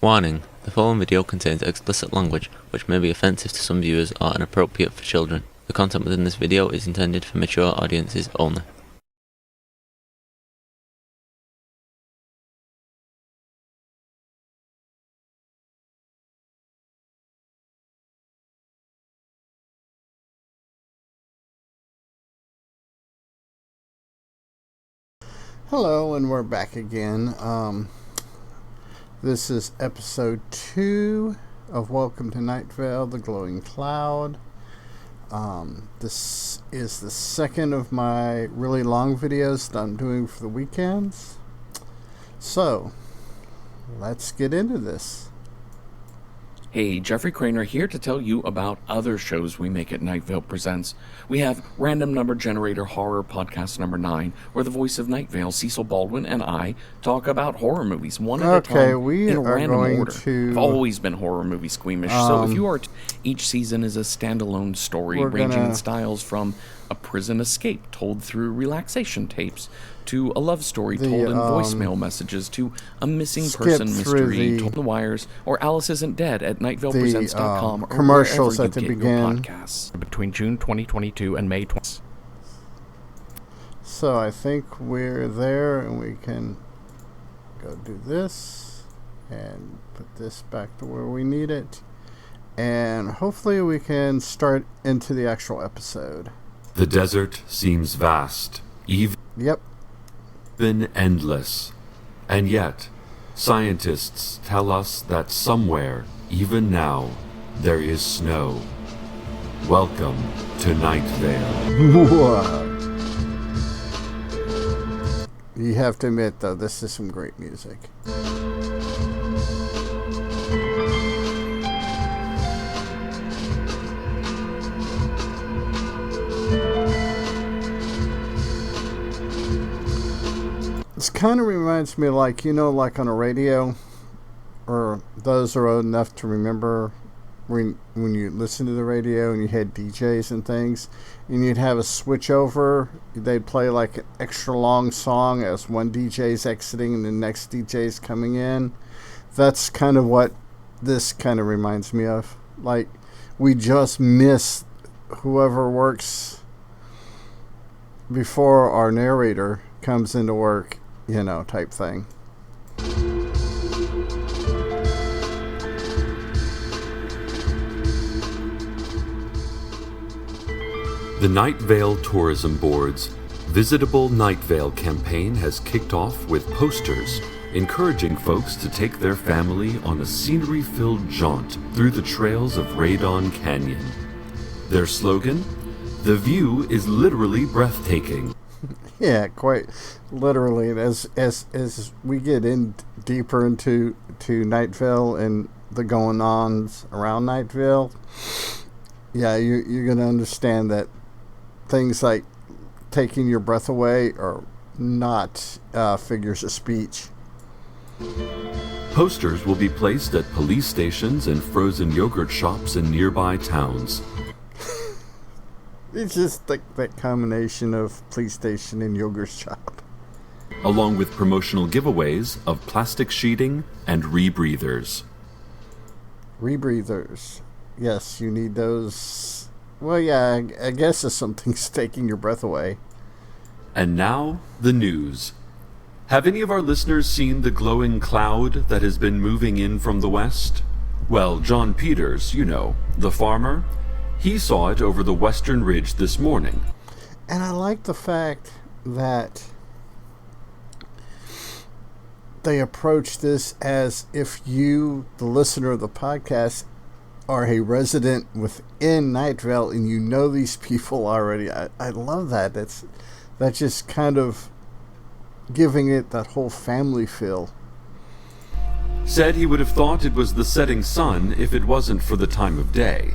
Warning: the following video contains explicit language which may be offensive to some viewers or inappropriate for children. The content within this video is intended for mature audiences only. Hello, and we're back again. This is episode 2 of Welcome to Night Vale, the Glowing Cloud. This is the second of my really long videos that I'm doing for the weekends. So, let's get into this. Hey, Jeffrey Craner here to tell you about other shows we make at Night Vale Presents. We have Random Number Generator Horror Podcast number 9, where the voice of Night Vale, Cecil Baldwin, and I talk about horror movies one at a time we in a are random going order. to... I've always been horror movie squeamish, so if you are... each season is a standalone story ranging in styles from a prison escape told through relaxation tapes, to a love story told in voicemail messages, to a missing person mystery told in the wires, or Alice Isn't Dead at nightvalepresents.com, or commercials wherever at you the get your beginning. podcasts. Between June 2022 and May 20. So I think we're there, and we can go do this and put this back to where we need it, and hopefully we can start into the actual episode. The desert seems vast, even endless, and yet scientists tell us that somewhere, even now, there is snow. Welcome to Night Vale. Whoa. You have to admit, though, this is some great music. This kind of reminds me, like, you know, like on a radio, or those are old enough to remember when you listen to the radio and you had DJs and things, and you'd have a switch over. They'd play like an extra long song as one DJ's exiting and the next DJ's coming in. That's kind of what this kind of reminds me of. Like, we just miss whoever works before our narrator comes into work, you know, type thing. The Night Vale Tourism Board's Visitable Night Vale campaign has kicked off with posters encouraging folks to take their family on a scenery-filled jaunt through the trails of Radon Canyon. Their slogan, "The view is literally breathtaking." Yeah, quite literally. As we get in deeper into Night Vale and the going-ons around Night Vale, yeah, you're going to understand that things like taking your breath away are not figures of speech. Posters will be placed at police stations and frozen yogurt shops in nearby towns. It's just like that combination of police station and yogurt shop. Along with promotional giveaways of plastic sheeting and rebreathers. Rebreathers. Yes, you need those. Well, yeah, I guess if something's taking your breath away. And now, the news. Have any of our listeners seen the glowing cloud that has been moving in from the west? Well, John Peters, you know, the farmer, he saw it over the western ridge this morning. And I like the fact that they approach this as if you, the listener of the podcast, are a resident within Night Vale and you know these people already. I love that. That's just kind of giving it that whole family feel. Said he would have thought it was the setting sun if it wasn't for the time of day.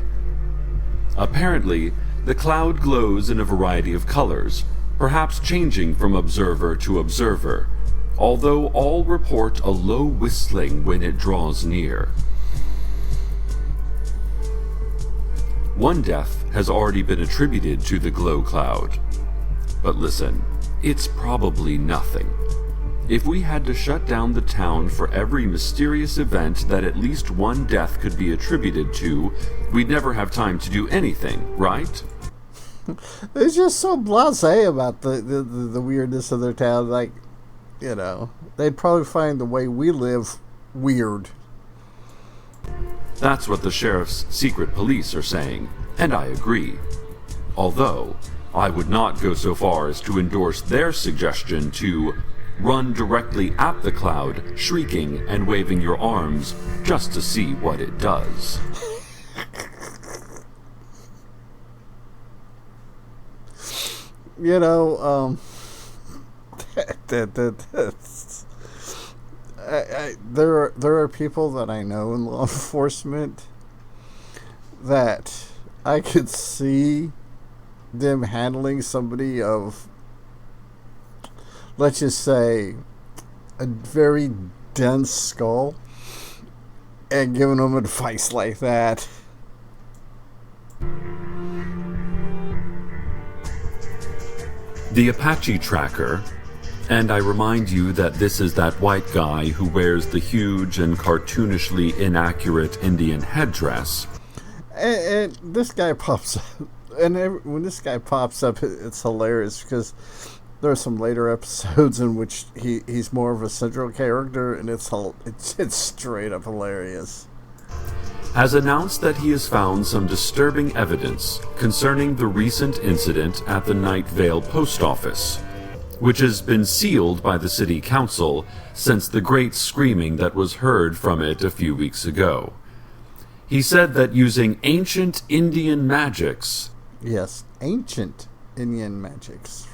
Apparently, the cloud glows in a variety of colors, perhaps changing from observer to observer, although all report a low whistling when it draws near. One death has already been attributed to the glow cloud. But listen, it's probably nothing. If we had to shut down the town for every mysterious event that at least one death could be attributed to, we'd never have time to do anything, right? They're just so blasé about the weirdness of their town. Like, you know, they'd probably find the way we live weird. That's what the sheriff's secret police are saying, and I agree. Although, I would not go so far as to endorse their suggestion to run directly at the cloud, shrieking and waving your arms, just to see what it does. You know, there are people that I know in law enforcement that I could see them handling somebody of, let's just say, a very dense skull and giving them advice like that. The Apache Tracker, and I remind you that this is that white guy who wears the huge and cartoonishly inaccurate Indian headdress. And this guy pops up. And when this guy pops up, it's hilarious because there are some later episodes in which he's more of a central character, and it's straight up hilarious. Has announced that he has found some disturbing evidence concerning the recent incident at the Night Vale post office, which has been sealed by the city council since the great screaming that was heard from it a few weeks ago. He said that using ancient Indian magics... Yes, ancient Indian magics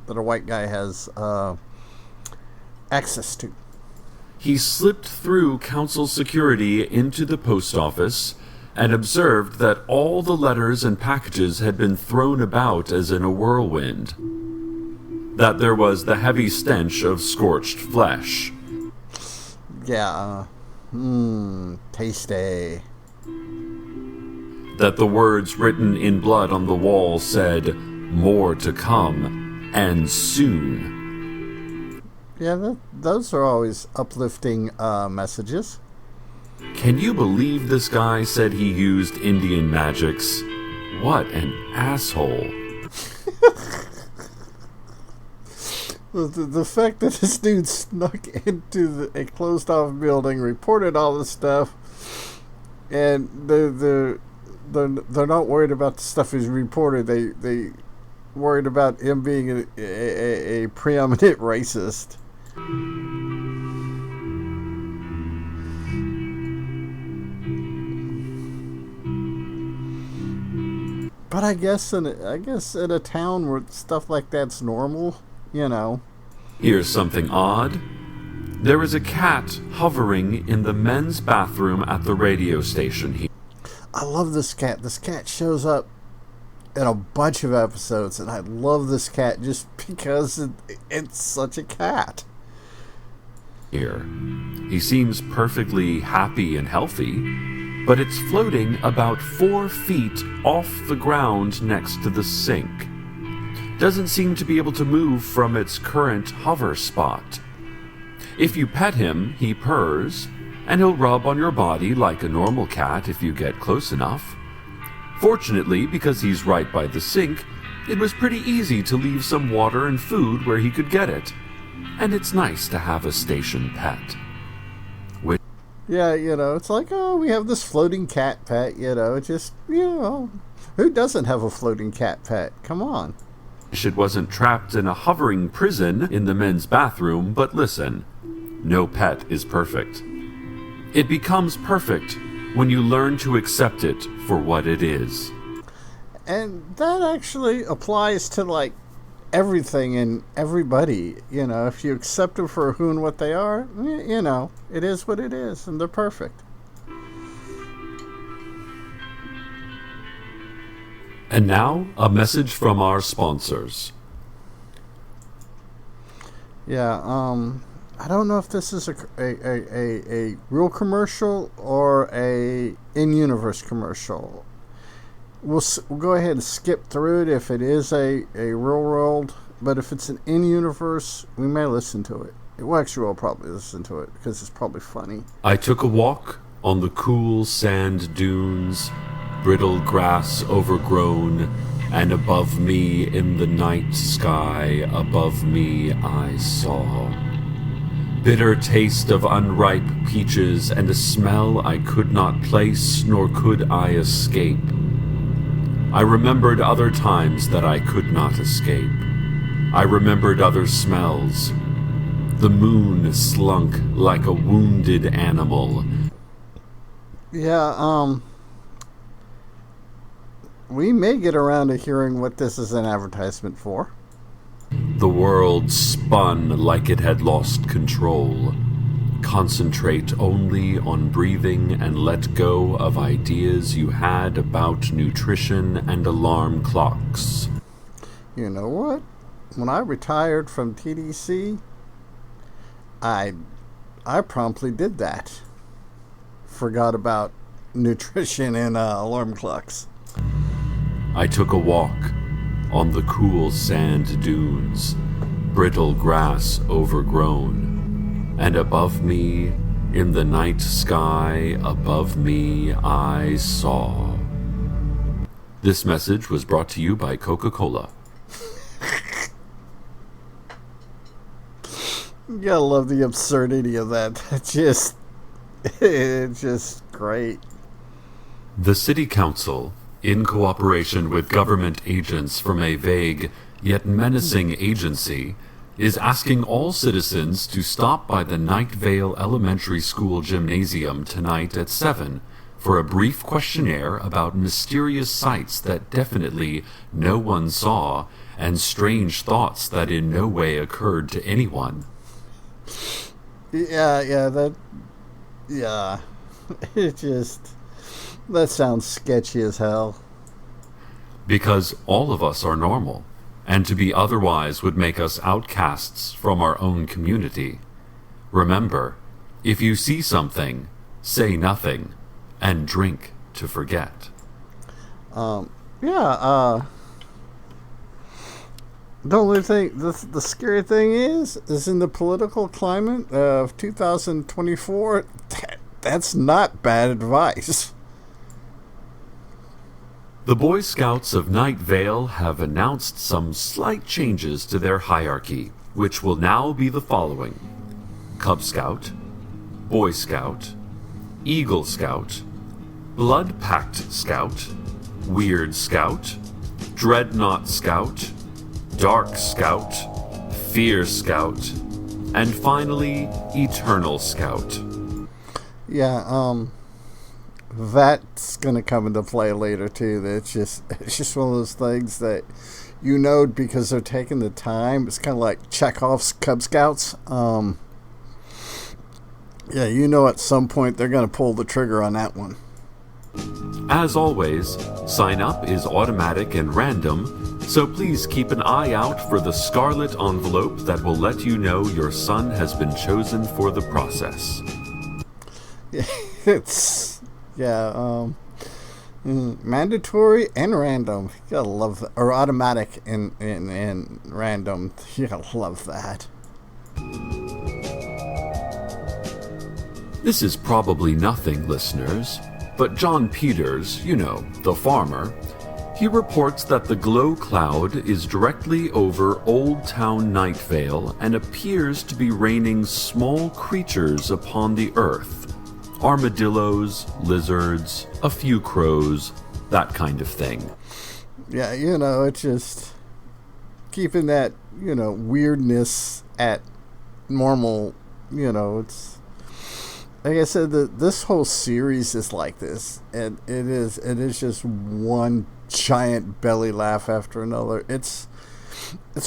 that a white guy has access to. He slipped through council security into the post office and observed that all the letters and packages had been thrown about as in a whirlwind. That there was the heavy stench of scorched flesh. Yeah, tasty. That the words written in blood on the wall said, "More to come, and soon." Yeah, those are always uplifting messages. Can you believe this guy said he used Indian magics? What an asshole. The fact that this dude snuck into a closed-off building, reported all this stuff, and they're not worried about the stuff he's reported. They worried about him being a preeminent racist. But I guess in a town where stuff like that's normal, you know. Here's something odd. There is a cat hovering in the men's bathroom at the radio station here. I love this cat. This cat shows up in a bunch of episodes, and I love this cat just because it's such a cat. Here. He seems perfectly happy and healthy, but it's floating about 4 feet off the ground next to the sink. Doesn't seem to be able to move from its current hover spot. If you pet him, he purrs, and he'll rub on your body like a normal cat if you get close enough. Fortunately, because he's right by the sink, it was pretty easy to leave some water and food where he could get it. And it's nice to have a station pet. Yeah, you know, it's like, oh, we have this floating cat pet, you know, just, you know, who doesn't have a floating cat pet? Come on. It wasn't trapped in a hovering prison in the men's bathroom, but listen, no pet is perfect. It becomes perfect when you learn to accept it for what it is. And that actually applies to, like, everything and everybody. You know, if you accept them for who and what they are, you know, it is what it is, and they're perfect. And now, a message from our sponsors. Yeah, I don't know if this is a real commercial or a in-universe commercial. We'll go ahead and skip through it if it is a real world, but if it's an in-universe, we may listen to it. Well, actually, we'll probably listen to it because it's probably funny. I took a walk on the cool sand dunes, brittle grass overgrown, and above me in the night sky, above me I saw bitter taste of unripe peaches and a smell I could not place nor could I escape. I remembered other times that I could not escape. I remembered other smells. The moon slunk like a wounded animal. Yeah, we may get around to hearing what this is an advertisement for. The world spun like it had lost control. Concentrate only on breathing and let go of ideas you had about nutrition and alarm clocks. You know what? When I retired from TDC, I promptly did that. Forgot about nutrition and alarm clocks. I took a walk on the cool sand dunes, brittle grass overgrown, and above me, in the night sky above me, I saw. This message was brought to you by Coca-Cola. You gotta love the absurdity of that. It's just great. The City Council, in cooperation with government agents from a vague yet menacing agency, is asking all citizens to stop by the Night Vale Elementary School Gymnasium tonight at 7 for a brief questionnaire about mysterious sights that definitely no one saw and strange thoughts that in no way occurred to anyone. Yeah. It just... That sounds sketchy as hell. Because all of us are normal, and to be otherwise would make us outcasts from our own community. Remember, if you see something, say nothing, and drink to forget. The only thing, the scary thing is in the political climate of 2024, that's not bad advice. The Boy Scouts of Night Vale have announced some slight changes to their hierarchy, which will now be the following: Cub Scout, Boy Scout, Eagle Scout, Blood Pact Scout, Weird Scout, Dreadnought Scout, Dark Scout, Fear Scout, and finally, Eternal Scout. Yeah, that's gonna come into play later too. It's just one of those things that you know because they're taking the time. It's kind of like Chekhov's Cub Scouts. Yeah, you know at some point they're gonna pull the trigger on that one. As always, sign up is automatic and random, so please keep an eye out for the scarlet envelope that will let you know your son has been chosen for the process. Mandatory and random. You gotta love that. Or automatic and random. You gotta love that. This is probably nothing, listeners, but John Peters, you know, the farmer, he reports that the glow cloud is directly over Old Town Night Vale and appears to be raining small creatures upon the earth. Armadillos, lizards, a few crows, that kind of thing. Yeah, you know, it's just keeping that, you know, weirdness at normal, you know, it's like I said, this whole series is like this, and it is just one giant belly laugh after another. It's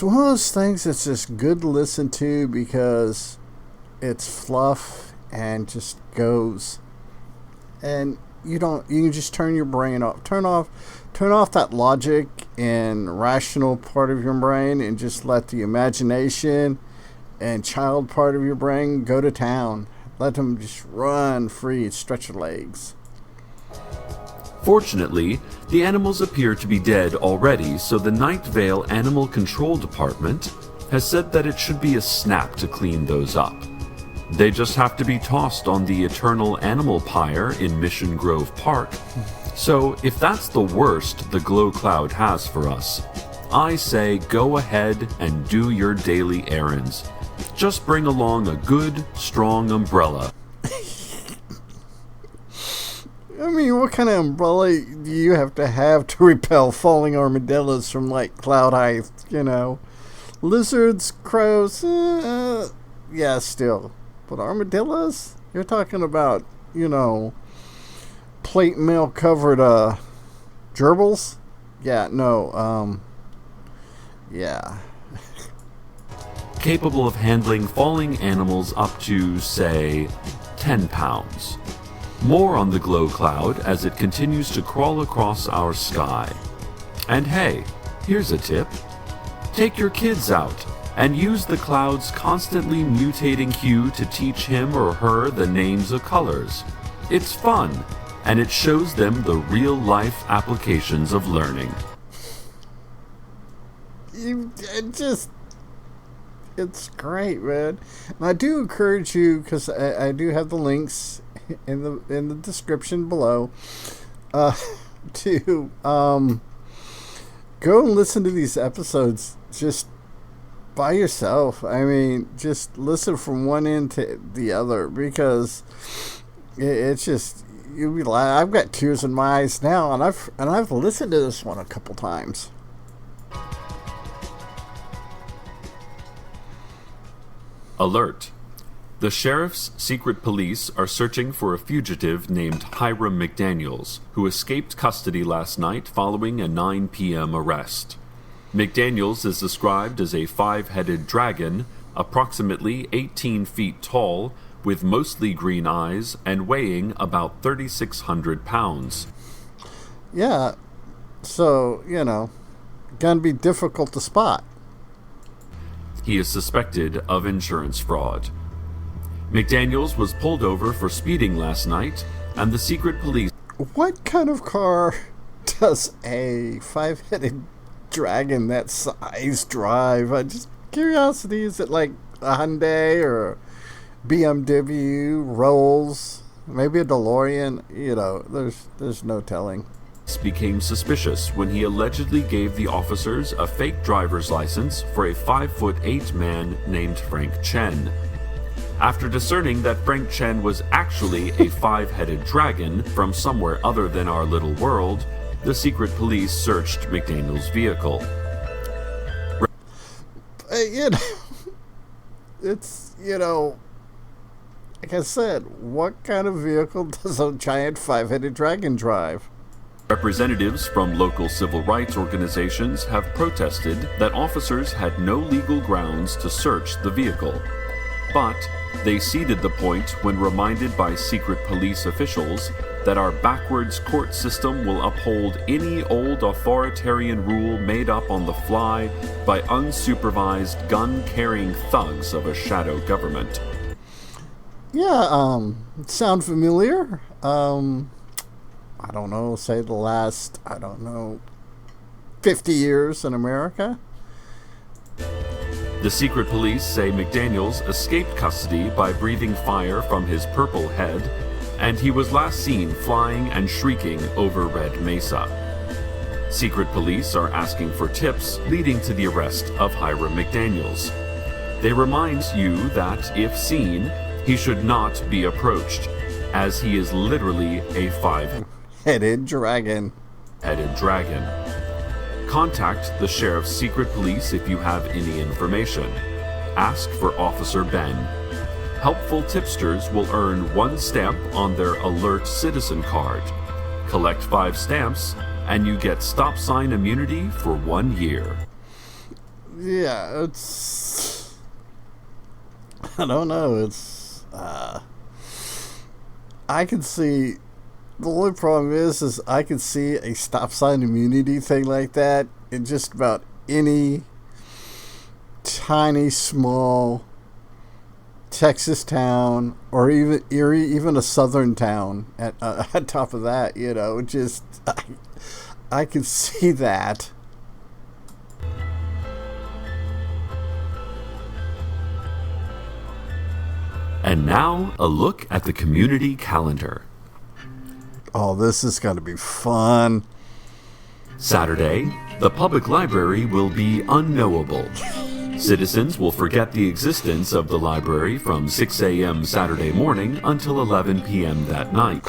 one of those things that's just good to listen to because it's fluff and just goes, and you can just turn your brain off, turn off that logic and rational part of your brain, and just let the imagination and child part of your brain go to town. Let them just run free, stretch your legs. Fortunately, the animals appear to be dead already, so the Night Vale Animal Control Department, has said that it should be a snap to clean those up. They just have to be tossed on the eternal animal pyre in Mission Grove Park. So if that's the worst the glow cloud has for us, I say go ahead and do your daily errands. Just bring along a good, strong umbrella. I mean, what kind of umbrella do you have to repel falling armadillos from, like, cloud height, you know? Lizards, crows, yeah, still. But armadillos? You're talking about, you know, plate mail covered, gerbils? Yeah, no, yeah. Capable of handling falling animals up to, say, 10 pounds. More on the glow cloud as it continues to crawl across our sky. And hey, here's a tip. Take your kids out and use the cloud's constantly mutating hue to teach him or her the names of colors. It's fun, and it shows them the real-life applications of learning. It's great, man. And I do encourage you, because I do have the links in the description below, to go and listen to these episodes just by yourself. I mean, just listen from one end to the other, because it's just, you'll be like, I've got tears in my eyes now, and I've listened to this one a couple times. Alert. The sheriff's secret police are searching for a fugitive named Hiram McDaniels, who escaped custody last night following a 9 p.m. arrest. McDaniels is described as a 5-headed dragon, approximately 18 feet tall, with mostly green eyes and weighing about 3,600 pounds. Yeah, so, you know, gonna be difficult to spot. He is suspected of insurance fraud. McDaniels was pulled over for speeding last night, and the secret police... What kind of car does a 5-headed dragon that size drive? Just curiosity, is it like a Hyundai or BMW, Rolls, maybe a DeLorean? You know, there's no telling. Became suspicious when he allegedly gave the officers a fake driver's license for a 5'8" man named Frank Chen. After discerning that Frank Chen was actually a 5-headed dragon from somewhere other than our little world, the secret police searched McDaniel's vehicle. You know, it's, you know, like I said, what kind of vehicle does a giant 5-headed dragon drive? Representatives from local civil rights organizations have protested that officers had no legal grounds to search the vehicle. But they ceded the point when reminded by secret police officials that our backwards court system will uphold any old authoritarian rule made up on the fly by unsupervised gun-carrying thugs of a shadow government. Yeah, sound familiar? I don't know, say the last, 50 years in America? The secret police say McDaniels escaped custody by breathing fire from his purple head, and he was last seen flying and shrieking over Red Mesa. Secret police are asking for tips leading to the arrest of Hiram McDaniels. They remind you that, if seen, he should not be approached, as he is literally a 5-headed dragon. Contact the sheriff's secret police if you have any information. Ask for Officer Ben. Helpful tipsters will earn 1 stamp on their Alert Citizen card. Collect 5 stamps, and you get stop sign immunity for 1 year. Yeah, it's... I don't know, it's... I can see... The only problem is I can see a stop sign immunity thing like that in just about any tiny, small Texas town, or even a southern town at top of that, you know, just, I can see that. And now, a look at the community calendar. Oh, this is going to be fun. Saturday, the public library will be unknowable. Citizens will forget the existence of the library from 6 a.m. Saturday morning until 11 p.m. that night.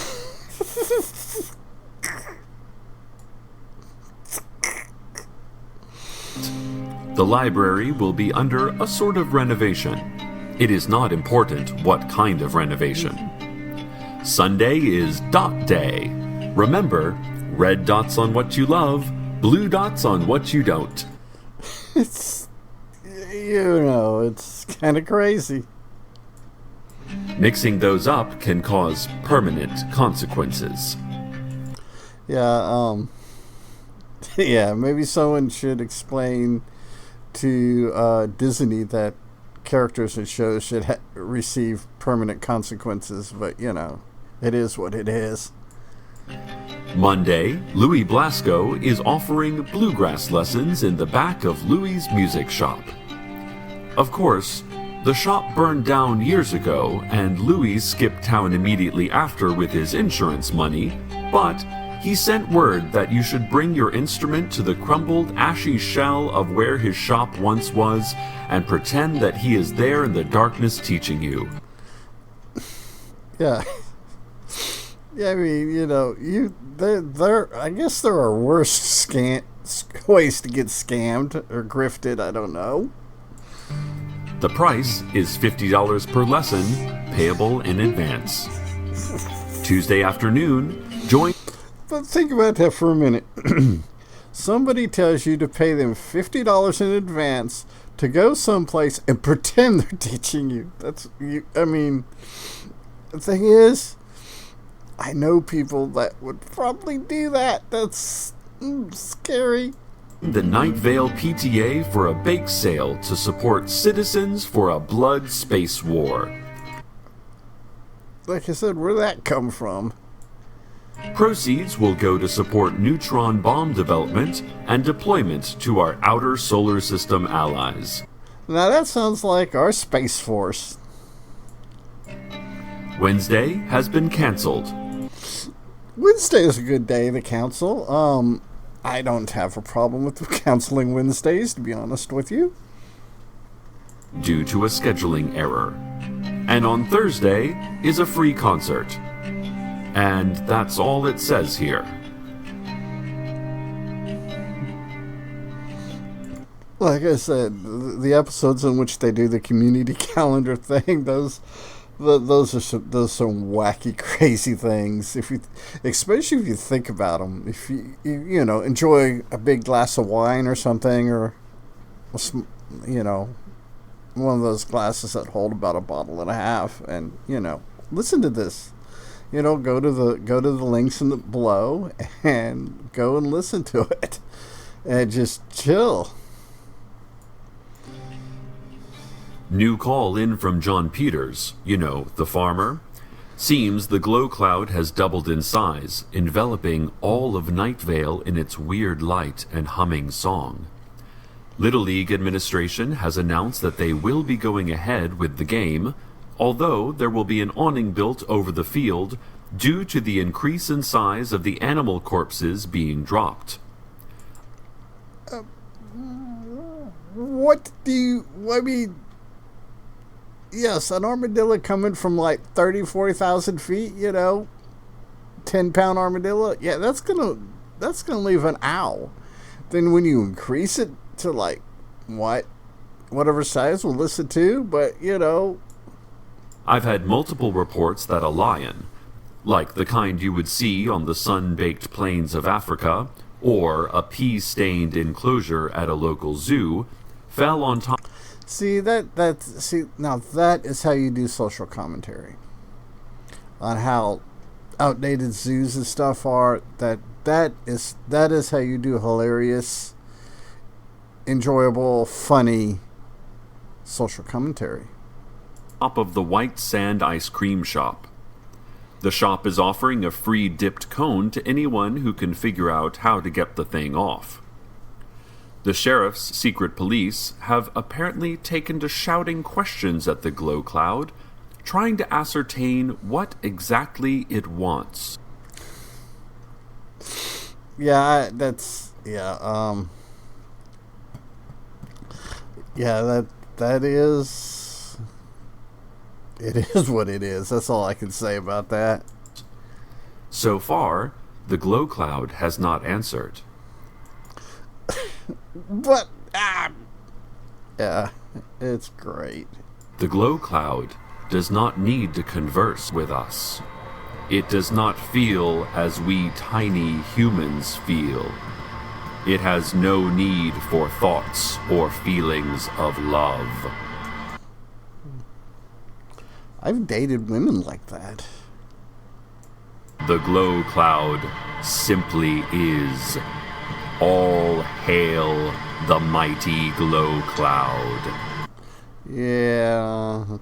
The library will be under a sort of renovation. It is not important what kind of renovation. Sunday is Dot Day. Remember, red dots on what you love, blue dots on what you don't. It's kind of crazy. Mixing those up can cause permanent consequences. Yeah, maybe someone should explain to Disney that characters and shows should receive permanent consequences, but it is what it is. Monday, Louis Blasco is offering bluegrass lessons in the back of Louis's music shop. Of course, the shop burned down years ago, and Louis skipped town immediately after with his insurance money, but he sent word that you should bring your instrument to the crumbled, ashy shell of where his shop once was and pretend that he is there in the darkness teaching you. Yeah. Yeah, I mean, I guess there are worse ways to get scammed or grifted, I don't know. The price is $50 per lesson, payable in advance. Tuesday afternoon, join... But think about that for a minute. Somebody tells you to pay them $50 in advance to go someplace and pretend they're teaching you. The thing is, I know people that would probably do that. That's scary. The Night Vale PTA for a bake sale to support Citizens for a Blood Space War. Like I said, where'd that come from? Proceeds will go to support neutron bomb development and deployment to our outer solar system allies. Now that sounds like our Space Force. Wednesday has been canceled. Wednesday is a good day to cancel. I don't have a problem with canceling Wednesdays, to be honest with you. Due to a scheduling error. And on Thursday is a free concert. And that's all it says here. Like I said, the episodes in which they do the community calendar thing, those are some wacky, crazy things. Especially if you think about them, if you enjoy a big glass of wine or something, or one of those glasses that hold about a bottle and a half, and listen to this. Go to the links below and go and listen to it, and just chill. New call in from John Peters, the farmer. Seems the glow cloud has doubled in size, enveloping all of Night Vale in its weird light and humming song. Little League administration has announced that they will be going ahead with the game, although there will be an awning built over the field due to the increase in size of the animal corpses being dropped. Yes, an armadillo coming from like 30, 40,000 feet, 10-pound armadillo. Yeah, that's gonna leave an owl. Then when you increase it to like whatever size we'll listen to, but I've had multiple reports that a lion, like the kind you would see on the sun-baked plains of Africa, or a pea-stained enclosure at a local zoo, fell on top. Now that is how you do social commentary on how outdated zoos and stuff are. That is how you do hilarious, enjoyable, funny social commentary. Top of the White Sand ice cream shop. The shop is offering a free dipped cone to anyone who can figure out how to get the thing off. The sheriff's secret police have apparently taken to shouting questions at the glow cloud, trying to ascertain what exactly it wants. Yeah, that is... It is what it is. That's all I can say about that. So far, the glow cloud has not answered. But, yeah, it's great. The glow cloud does not need to converse with us. It does not feel as we tiny humans feel. It has no need for thoughts or feelings of love. I've dated women like that. The glow cloud simply is. All hail the mighty glow cloud. Yeah,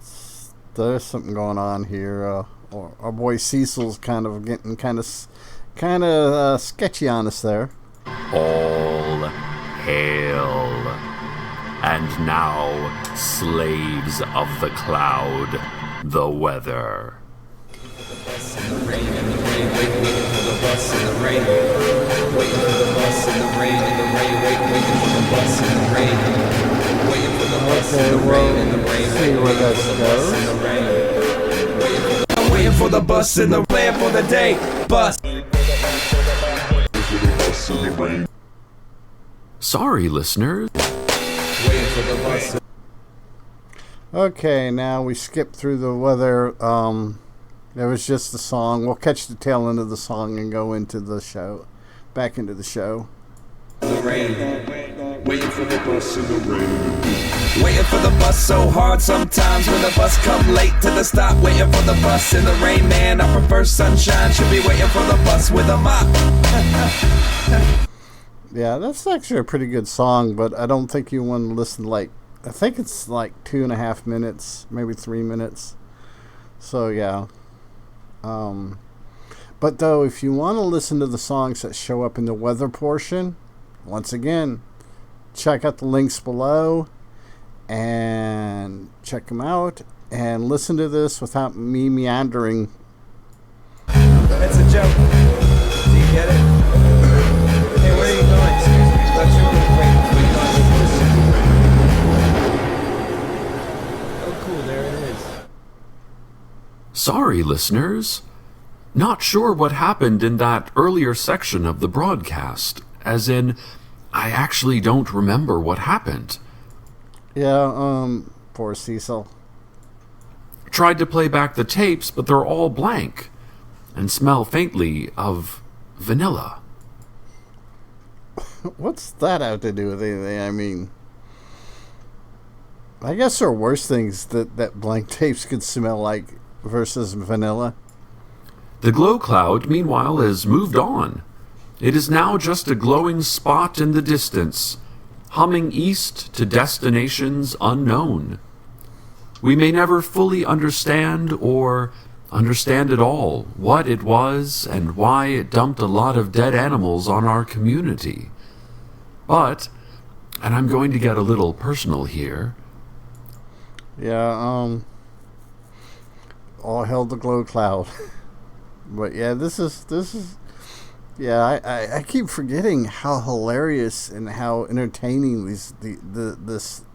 there's something going on here. Our boy Cecil's kind of getting kind of sketchy on us there. All hail. And now, slaves of the cloud, the weather. See where this goes. I'm waiting for the bus in the plan for the day. Bus. Sorry, listeners. Okay, now we skip through the weather. There was just the song. We'll catch the tail end of the song and go into the show. Back into the show. Waiting for the bus in the rain. Waiting for the bus so hard sometimes when the bus come late to the stop. Waiting for the bus in the rain, man. I prefer sunshine. Should be waiting for the bus with a mop. Yeah, that's actually a pretty good song, but I don't think you want to listen I think it's like 2.5 minutes, maybe 3 minutes. So yeah. But though, if you want to listen to the songs that show up in the weather portion, once again, check out the links below and check them out and listen to this without me meandering. That's a joke. Do you get it? Hey, where are you going? Excuse me. I thought you were waiting. Oh, cool. There it is. Sorry, listeners. Not sure what happened in that earlier section of the broadcast. As in, I actually don't remember what happened. Yeah, poor Cecil. Tried to play back the tapes, but they're all blank and smell faintly of vanilla. What's that have to do with anything? I mean, I guess there are worse things that blank tapes could smell like versus vanilla. The glow cloud, meanwhile, has moved on. It is now just a glowing spot in the distance, humming east to destinations unknown. We may never fully understand or understand at all what it was and why it dumped a lot of dead animals on our community. But, and I'm going to get a little personal here. Yeah, all hail the glow cloud. But yeah, this is yeah, I keep forgetting how hilarious and how entertaining this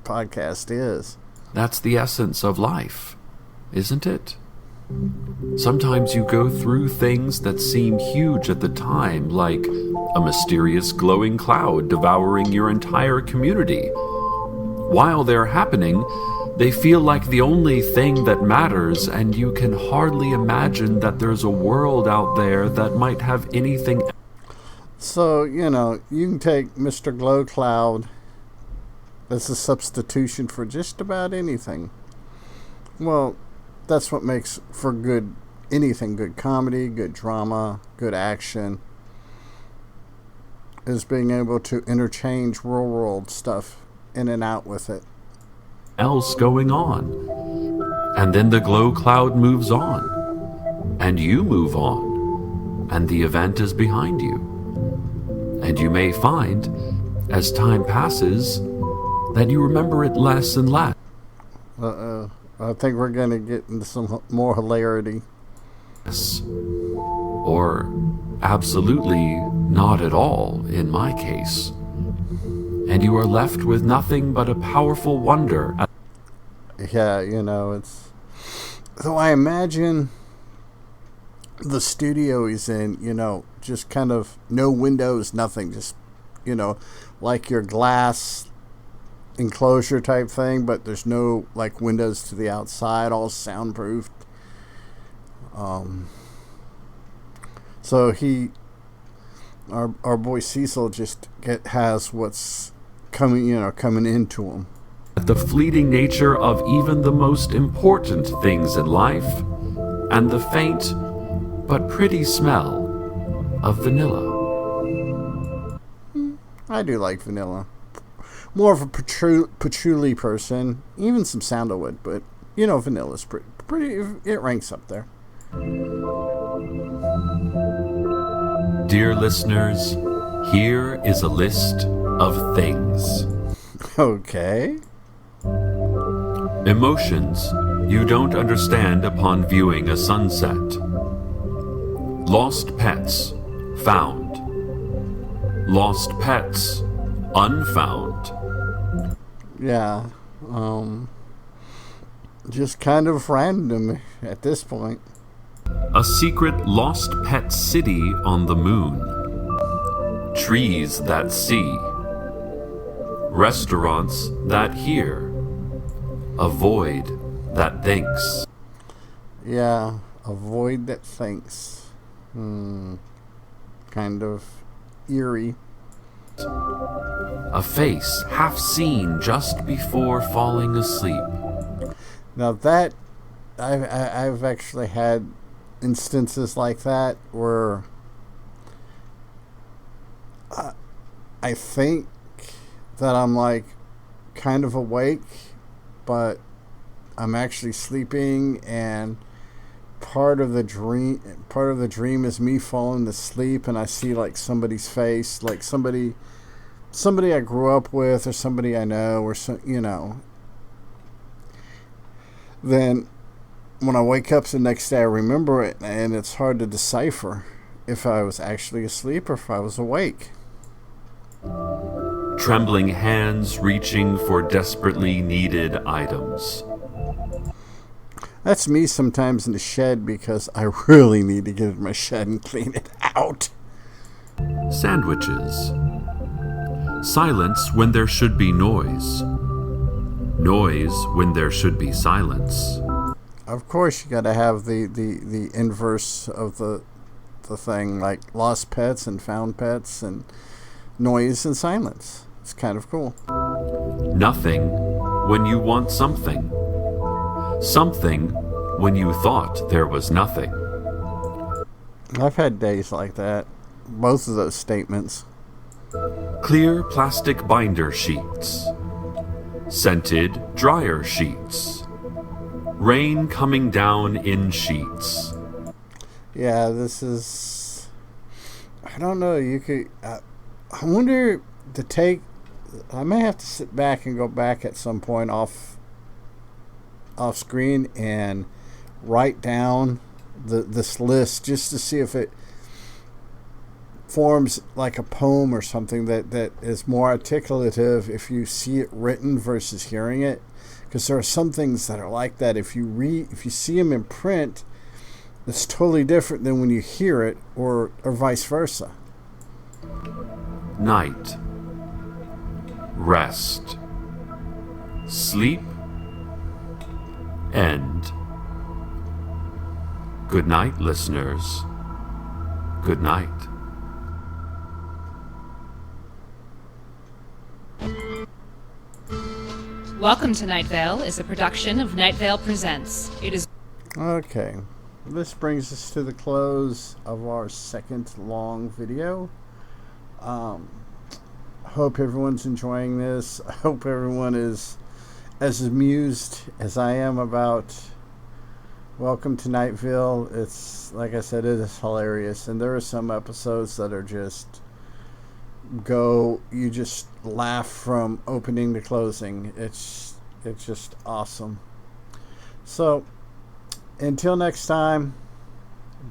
podcast is. That's the essence of life, isn't it? Sometimes you go through things that seem huge at the time, like a mysterious glowing cloud devouring your entire community. While they're happening, they feel like the only thing that matters, and you can hardly imagine that there's a world out there that might have anything. So, you know, you can take Mr. Glow Cloud as a substitution for just about anything. Well, that's what makes for good comedy, good drama, good action, is being able to interchange real world stuff in and out with it. Else going on. And then the glow cloud moves on. And you move on. And the event is behind you. And you may find, as time passes, that you remember it less and less. I think we're going to get into some more hilarity. Or absolutely not at all in my case. And you are left with nothing but a powerful wonder. Yeah, you know, it's... So I imagine the studio he's in, you know, just kind of no windows, nothing, just, you know, like your glass enclosure type thing, but there's no, like, windows to the outside, all soundproofed. So our boy Cecil just has what's coming into him. The fleeting nature of even the most important things in life, and the faint but pretty smell of vanilla. I do like vanilla. More of a patchouli person, even some sandalwood, but you know, vanilla's pretty. It ranks up there. Dear listeners, here is a list of things. Okay. Emotions you don't understand upon viewing a sunset. Lost pets found. Lost pets unfound. Yeah. Just kind of random at this point. A secret lost pet city on the moon. Trees that see. Restaurants that hear. A void that thinks. Yeah, a void that thinks. Kind of eerie. A face half seen just before falling asleep. Now that I've actually had instances like that where I think that I'm like kind of awake, but I'm actually sleeping, and part of the dream is me falling asleep, and I see like somebody's face, like somebody I grew up with, or somebody I know, or so, you know. Then when I wake up the next day, I remember it, and it's hard to decipher if I was actually asleep or if I was awake. Trembling hands reaching for desperately needed items. That's me sometimes in the shed, because I really need to get in my shed and clean it out. Sandwiches. Silence when there should be noise. Noise when there should be silence. Of course, you got to have the inverse of the thing, like lost pets and found pets, and noise and silence. It's kind of cool. Nothing when you want something. Something when you thought there was nothing. I've had days like that. Both of those statements. Clear plastic binder sheets. Scented dryer sheets. Rain coming down in sheets. Yeah, this is... I don't know, you could... I wonder to take... I may have to sit back and go back at some point off screen and write down this list just to see if it forms like a poem or something that is more articulative if you see it written versus hearing it, because there are some things that are like that. If you see them in print, it's totally different than when you hear it, or vice versa. Night. Rest. Sleep. End. Good night, listeners. Good night. Welcome to Night Vale is a production of Night Vale Presents. It is... Okay. This brings us to the close of our second long video. Hope everyone's enjoying this. I hope everyone is as amused as I am about Welcome to Night Vale. It's, like I said, it is hilarious. And there are some episodes that are just you just laugh from opening to closing. It's just awesome. So, until next time,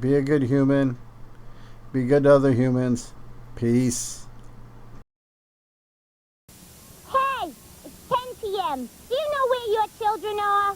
be a good human. Be good to other humans. Peace. Hey, it's 10 p.m. Do you know where your children are?